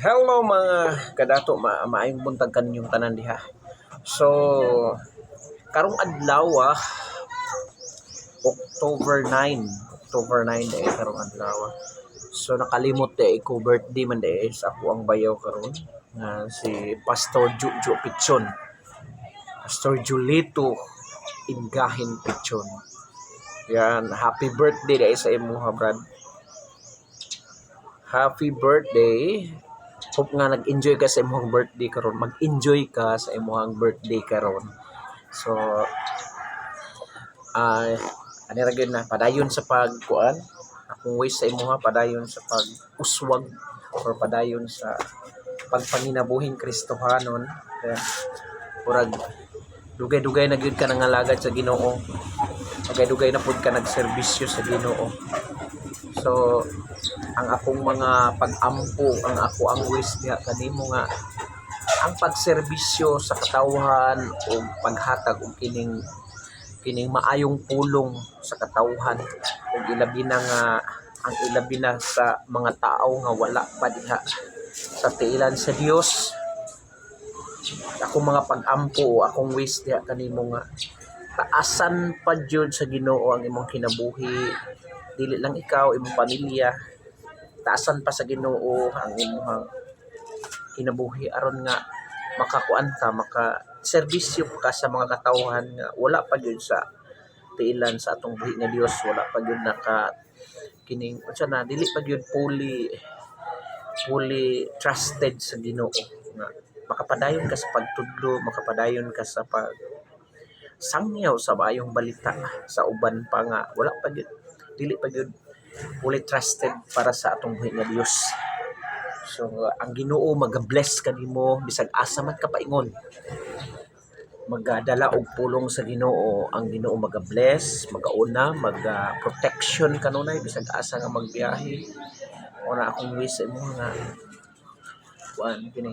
Hello mga kadato, maayong buntag kaninyong tanan diha. So, karong adlaw October 9 day karong adlaw. So nakalimot day ko birthday man day sa ako ang bayaw karon nga si Pastor Juju Pichon. Pastor Julito Ingahin Pichon. Yan, happy birthday day sa imo ha, Brad. Happy birthday. Hope nga nag-enjoy ka sa imong birthday karon. Mag-enjoy ka sa imong birthday karon. So, ani ra gyud na padayon sa pagkuan. Akong wish sa imong padayon sa pag-uswag or padayon sa pagpanginabuhing Kristohanon. Kaya murag dugay-dugay na gyud ka nangalagad sa Ginoo. Dugay-dugay na pud ka nagserbisyo sa Ginoo. So, ang akong mga pag-ampo, ang wish diha kanimo nga ang pagserbisyo sa katawhan o paghatag og kining maayong pulong sa katawhan ug ilabi na nga ang ilabi na sa mga tao nga wala pa diha sa tiilan sa Dios. Akong mga pag-ampo, akong wish diha kanimo nga taasan pa jud sa Ginoo ang imong kinabuhi, dili lang ikaw, imong pamilya, taasan pa sa Ginoo ang imong kinabuhi aron nga makakuan ka, maka-serbisyo ka sa mga katawhan nga wala pa gyud sa tiilan sa atong buhi nga Dios, wala pa gyud naka kining unsa na dili pa gyud fully trusted sa Ginoo nga makapadayon ka sa pagtudlo, makapadayon ka sa pag sangyaw sa maayong balita sa uban pa nga wala pa gyud, dili pa gyud fully trusted para sa atong buhi nga Dios. So ang Ginoo mag-bless kanimo bisag asa man ka paingon. Magdala og pulong sa Ginoo, ang Ginoo mag-bless, magauna, mag-protection kanunay bisag asa nga magbiyahe. Ora akong wish sa imo nga kuan kini.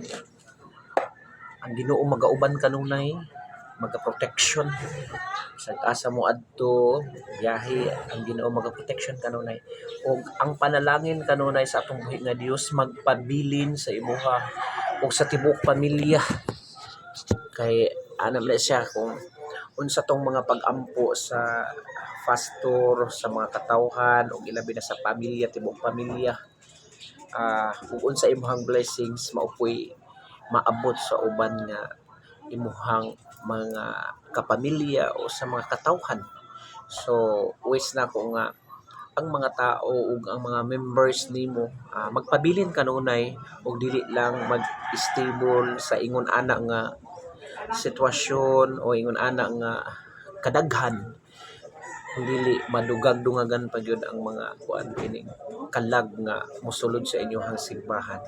Ang Ginoo magauban kanunay, maga-protection sa asa mo adto biyahe, ang Ginoo maga-protection kanunay ug ang panalangin kanunay sa atong buhi nga Dios magpabilin sa imuha ug sa tibuok pamilya kay ana man siya kung unsa tong mga pag-ampo sa pastor sa mga katawhan ug ilabi na sa pamilya, tibuok pamilya, ug unsa imuhang blessings maupoy maabot sa uban nga imuhang mga kapamilya o sa mga katawhan. So, wish na ko nga ang mga tao ug ang mga members nimo magpabilin kanunay ug dili lang mag-stable sa ingon ana nga sitwasyon o ingon ana nga kadaghan, kung dili madugag-dungagan pa gyud ang mga kuan kining kalag nga mosulod sa inyong simbahan.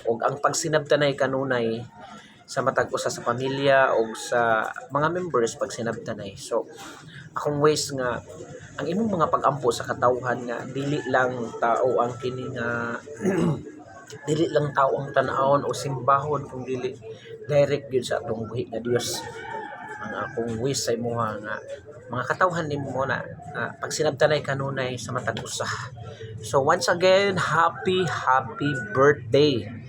Ug ang pagsinabtanay kanunay sa matag usa sa pamilya o sa mga members pag sinabtanay. So akong wish nga ang imong mga pag-ampo sa katawhan nga dili lang tao ang kini nga dili lang tao ang tan-awon o simbahon kung dili direct gyud sa atong buhi nga Dios. Ang akong wish sa imuha nga mga katawhan nimo na pag sinabtanay kanunay sa matag usa. So once again, happy birthday.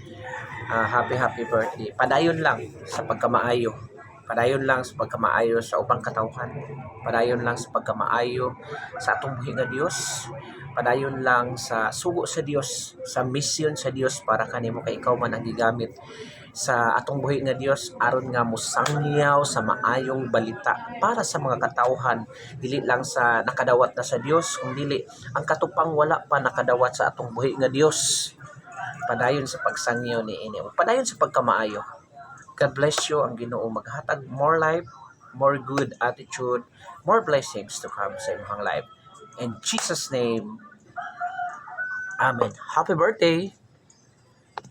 Happy birthday. Padayon lang sa pagkamaayo. Padayon lang sa pagkamaayo sa ubang katawhan. Padayon lang sa pagkamaayo sa atong buhi nga Dios. Padayon lang sa sugo sa Dios, sa mission sa Dios para kanimo kay ikaw man ang gigamit sa atong buhi nga Dios aron nga mosangyaw sa maayong balita para sa mga katawhan, dili lang sa nakadawat na sa Dios kung dili ang katupang wala pa nakadawat sa atong buhi nga Dios. Padayon sa pagsangyaw ni ini, padayon sa pagkamaayo. God bless you. Ang Ginoo maghatag more life, more good attitude, more blessings to come sa imong life. In Jesus' name, Amen. Happy birthday!